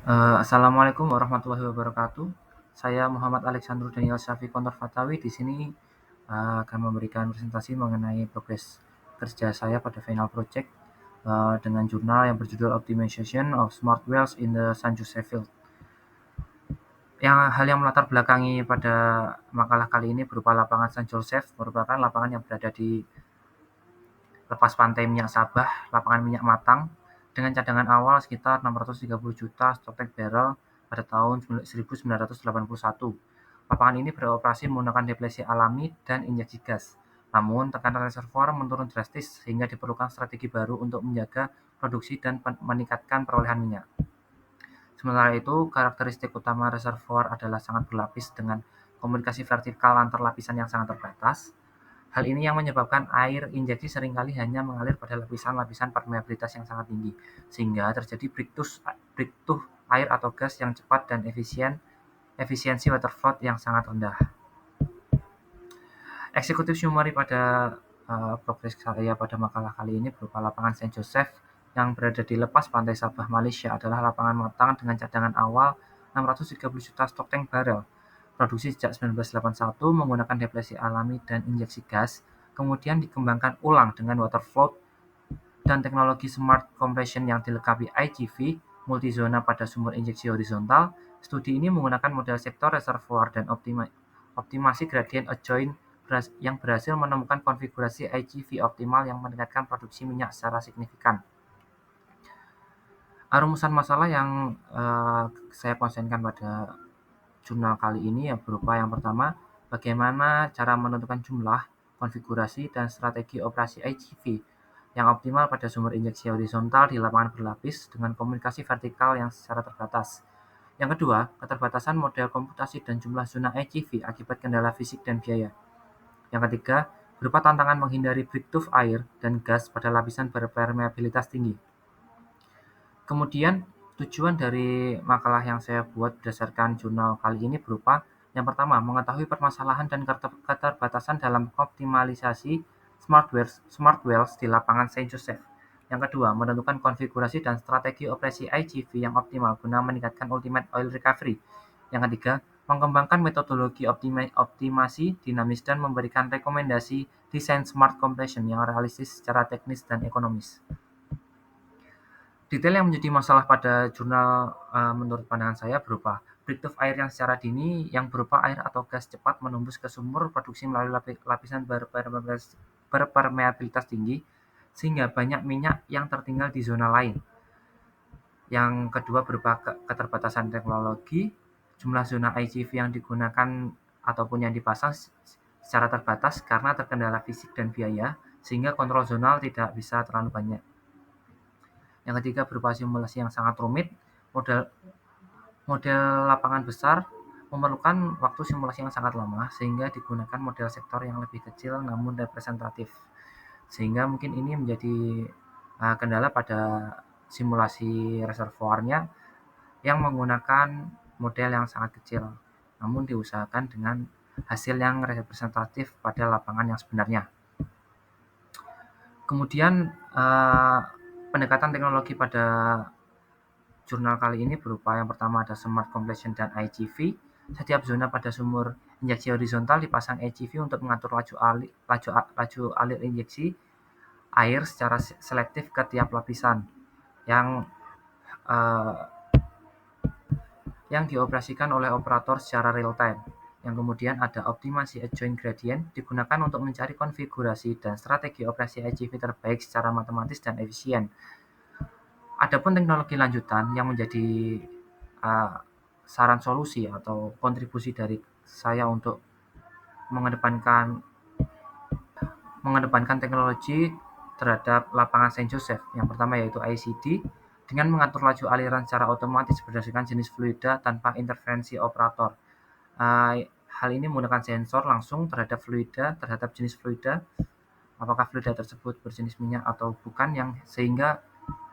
Assalamualaikum warahmatullahi wabarakatuh. Saya Muhammad Alexander Daniel Syafi Kontor Fatawi. Di sini akan memberikan presentasi mengenai progres kerja saya pada final project dengan jurnal yang berjudul Optimization of Smart Wells in the San Jose Field. Hal yang melatar belakangi pada makalah kali ini berupa lapangan San Joseph, merupakan lapangan yang berada di lepas pantai minyak Sabah, lapangan minyak matang, dengan cadangan awal sekitar 630 juta stok tank barrel pada tahun 1981. Lapangan ini beroperasi menggunakan depresi alami dan injeksi gas. Namun, tekanan reservoir menurun drastis sehingga diperlukan strategi baru untuk menjaga produksi dan meningkatkan perolehan minyak. Sementara itu, karakteristik utama reservoir adalah sangat berlapis dengan komunikasi vertikal antar lapisan yang sangat terbatas. Hal ini yang menyebabkan air injeksi seringkali hanya mengalir pada lapisan-lapisan permeabilitas yang sangat tinggi, sehingga terjadi breakthrough air atau gas yang cepat dan efisiensi water flow yang sangat rendah. Eksekutif summary pada progres saya pada makalah kali ini berupa lapangan Saint Joseph yang berada di lepas pantai Sabah, Malaysia adalah lapangan matang dengan cadangan awal 630 juta stok tank barrel. Produksi sejak 1981 menggunakan depresi alami dan injeksi gas, kemudian dikembangkan ulang dengan water float dan teknologi smart compression yang dilengkapi IGV, multizona pada sumur injeksi horizontal. Studi ini menggunakan model sektor reservoir dan optimasi gradient adjoint yang berhasil menemukan konfigurasi IGV optimal yang meningkatkan produksi minyak secara signifikan. Rumusan masalah yang saya konsenkan pada jurnal kali ini berupa yang pertama, bagaimana cara menentukan jumlah, konfigurasi, dan strategi operasi IGV yang optimal pada sumber injeksi horizontal di lapangan berlapis dengan komunikasi vertikal yang secara terbatas. Yang kedua, keterbatasan model komputasi dan jumlah zona IGV akibat kendala fisik dan biaya. Yang ketiga, berupa tantangan menghindari breakthrough air dan gas pada lapisan berpermeabilitas tinggi. Kemudian, tujuan dari makalah yang saya buat berdasarkan jurnal kali ini berupa yang pertama, mengetahui permasalahan dan keterbatasan dalam optimalisasi smart wells di lapangan Saint Joseph. Yang kedua, menentukan konfigurasi dan strategi operasi IGV yang optimal guna meningkatkan ultimate oil recovery. Yang ketiga, mengembangkan metodologi optimasi dinamis dan memberikan rekomendasi desain smart compression yang realistis secara teknis dan ekonomis. Detail yang menjadi masalah pada jurnal menurut pandangan saya berupa breakthrough air yang secara dini yang berupa air atau gas cepat menembus ke sumur produksi melalui lapisan berpermeabilitas tinggi sehingga banyak minyak yang tertinggal di zona lain. Yang kedua berupa keterbatasan teknologi, jumlah zona IGV yang digunakan ataupun yang dipasang secara terbatas karena terkendala fisik dan biaya sehingga kontrol zonal tidak bisa terlalu banyak. Yang ketiga berupa simulasi yang sangat rumit, model lapangan besar memerlukan waktu simulasi yang sangat lama sehingga digunakan model sektor yang lebih kecil namun representatif. Sehingga mungkin ini menjadi kendala pada simulasi reservoirnya yang menggunakan model yang sangat kecil, namun diusahakan dengan hasil yang representatif pada lapangan yang sebenarnya. Kemudian pendekatan teknologi pada jurnal kali ini berupa yang pertama ada smart compression dan IGV. Setiap zona pada sumur injeksi horizontal dipasang IGV untuk mengatur laju alir injeksi air secara selektif ke tiap lapisan yang dioperasikan oleh operator secara real time. Yang kemudian ada optimasi adjoint gradient digunakan untuk mencari konfigurasi dan strategi operasi IGV terbaik secara matematis dan efisien. Adapun teknologi lanjutan yang menjadi saran solusi atau kontribusi dari saya untuk mengedepankan teknologi terhadap lapangan Saint Joseph. Yang pertama yaitu ICD dengan mengatur laju aliran secara otomatis berdasarkan jenis fluida tanpa intervensi operator. Hal ini menggunakan sensor langsung terhadap jenis fluida, apakah fluida tersebut berjenis minyak atau bukan, sehingga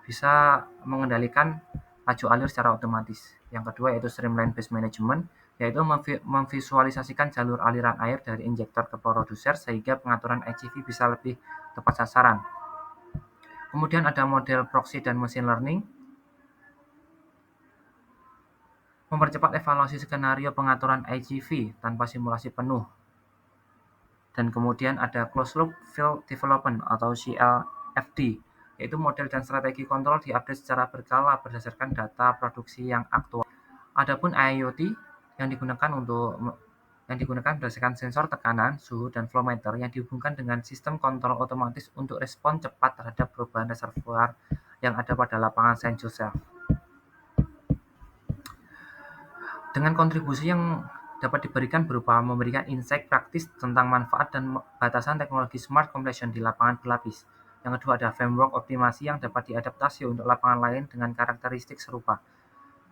bisa mengendalikan laju alir secara otomatis. Yang kedua yaitu streamline based management, yaitu memvisualisasikan jalur aliran air dari injektor ke produser sehingga pengaturan IGV bisa lebih tepat sasaran. Kemudian ada model proxy dan machine learning. mempercepat evaluasi skenario pengaturan IGV tanpa simulasi penuh. Dan kemudian ada closed loop field development atau CLFD, yaitu model dan strategi kontrol diupdate secara berkala berdasarkan data produksi yang aktual. Adapun IoT yang digunakan berdasarkan sensor tekanan, suhu, dan flow meter yang dihubungkan dengan sistem kontrol otomatis untuk respon cepat terhadap perubahan reservoir yang ada pada lapangan Saint Joseph. Dengan kontribusi yang dapat diberikan berupa memberikan insight praktis tentang manfaat dan batasan teknologi smart completion di lapangan berlapis. Yang kedua ada framework optimasi yang dapat diadaptasi untuk lapangan lain dengan karakteristik serupa.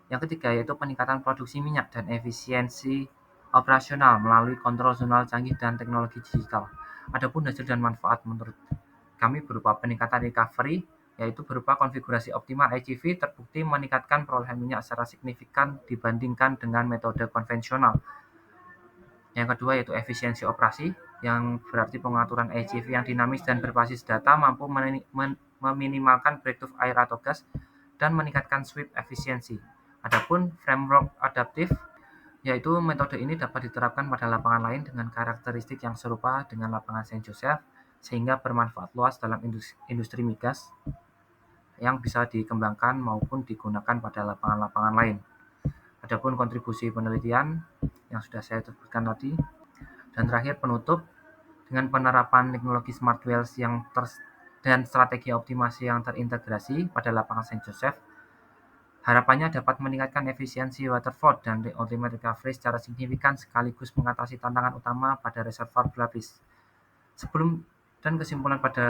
Yang ketiga yaitu peningkatan produksi minyak dan efisiensi operasional melalui kontrol zonal canggih dan teknologi digital. Adapun hasil dan manfaat menurut kami berupa peningkatan recovery, yaitu berupa konfigurasi optimal IGV terbukti meningkatkan perolehan minyak secara signifikan dibandingkan dengan metode konvensional. Yang kedua yaitu efisiensi operasi, yang berarti pengaturan IGV yang dinamis dan berbasis data mampu meminimalkan breakthrough air atau gas dan meningkatkan sweep efisiensi. Adapun framework adaptif, yaitu metode ini dapat diterapkan pada lapangan lain dengan karakteristik yang serupa dengan lapangan Saint Joseph, sehingga bermanfaat luas dalam industri migas yang bisa dikembangkan maupun digunakan pada lapangan-lapangan lain. Adapun kontribusi penelitian yang sudah saya sebutkan tadi, dan terakhir penutup, dengan penerapan teknologi smart wells dan strategi optimasi yang terintegrasi pada lapangan Saint Joseph, harapannya dapat meningkatkan efisiensi water flow dan ultimate recovery secara signifikan sekaligus mengatasi tantangan utama pada reservoir berlapis. Kesimpulan pada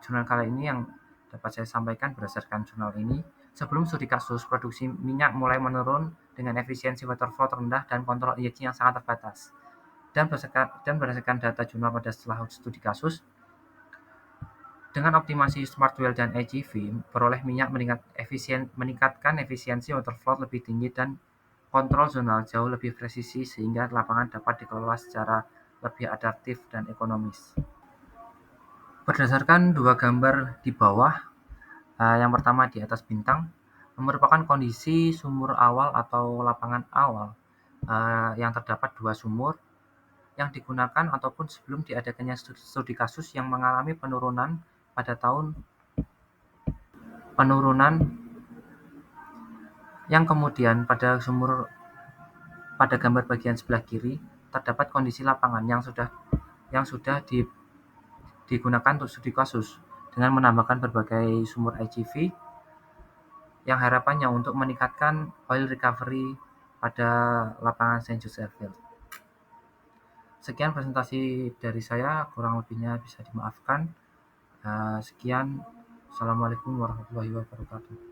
jurnal kali ini yang dapat saya sampaikan berdasarkan jurnal ini, sebelum studi kasus, produksi minyak mulai menurun dengan efisiensi water flow terendah dan kontrol injeksi yang sangat terbatas. Dan berdasarkan data jurnal pada setelah studi kasus, dengan optimasi smart well dan IGV, peroleh minyak meningkatkan efisiensi water flow lebih tinggi dan kontrol zonal jauh lebih presisi sehingga lapangan dapat dikelola secara lebih adaptif dan ekonomis. Berdasarkan dua gambar di bawah, yang pertama di atas bintang, merupakan kondisi sumur awal atau lapangan awal yang terdapat dua sumur yang digunakan ataupun sebelum diadakannya studi kasus yang mengalami penurunan yang kemudian pada gambar bagian sebelah kiri terdapat kondisi lapangan yang sudah digunakan untuk studi kasus dengan menambahkan berbagai sumur IGV yang harapannya untuk meningkatkan oil recovery pada lapangan Saint Joseph Field. Sekian presentasi dari saya, kurang lebihnya bisa dimaafkan. Sekian, Assalamualaikum warahmatullahi wabarakatuh.